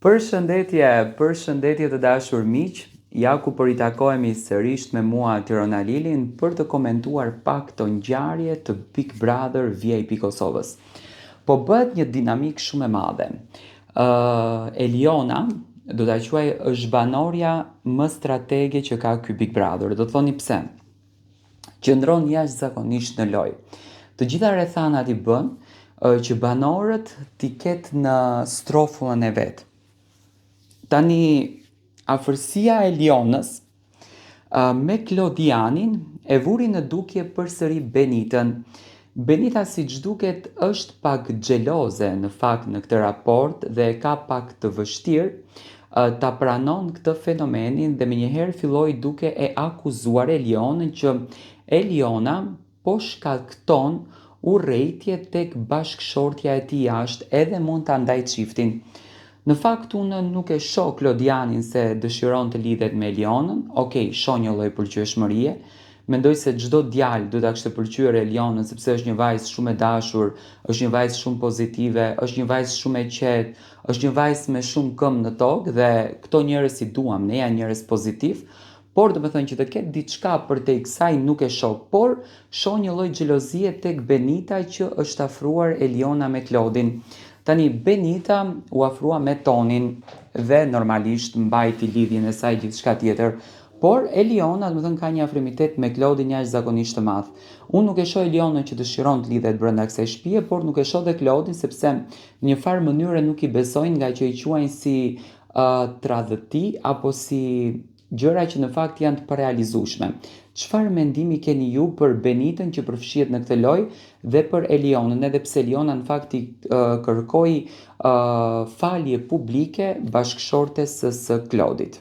Përshëndetje të dashur miq, ja ku po ritakohemi sërish me mua Tirona Lilin për të komentuar pak të ngjarje të Big Brother VIP Kosovës. Po bëhet një dinamik shumë e madhe. Eliona, do ta quaj, është banorja më stratege që ka ky Big Brother. Do të thoni pse? Qëndron jashtëzakonisht në lojë. Të gjitha rrethanat i bën që banorët t'i ketë në strofullën e vet. Tani, afërsia e Lionës me Klodianin e vuri në dukje përsëri Benitën. Benita, siç duket, është pak xheloze në fakt në këtë raport dhe e ka pak të vështirë ta pranon këtë fenomenin dhe menjëherë filloi duke e akuzuar Elionën që Eliona po shkakton urrëtie tek bashkëshortja e tij jashtë edhe mund ta ndaj çiftin. Në fakt unë nuk e shoh Klodianin se dëshiron të lidhet me Elionën, okej, shoh një lloj pëlqyeshmërie. Mendoj se çdo djalë do ta kishte pëlqyer Elionën sepse është një vajzë shumë e dashur, është një vajzë shumë pozitive, është një vajzë shumë e qetë, është një vajzë me shumë këmbë në tokë dhe këto njerëz i duam, ne janë njerëz pozitiv. Por do të thënë që të ketë diçka përtej kësaj nuk e shoh, por shoh një lloj xhelozie tek Benita që është afruar Eliona me Klodin. Tani Benita u afrua me Tonin dhe normalisht mbajti lidhjen e saj gjithçka tjetër, por Eliona, do të thënë, ka një afrimitet me Klodin jashtëzakonisht të madh. Unë nuk e shoh Elionën që dëshiron të lidhet brenda kësaj shtëpie, por nuk e shoh dhe Klodin sepse në një farë mënyre nuk i besojnë nga që i quajnë si tradhti apo si gjëra që në fakt janë të parealizueshme. Çfarë mendimi keni ju për Benitën që përfshihet në këtë lojë dhe për Elionën, edhe pse Eliona në fakt i kërkoi falje publike bashkëshortes së Klodit?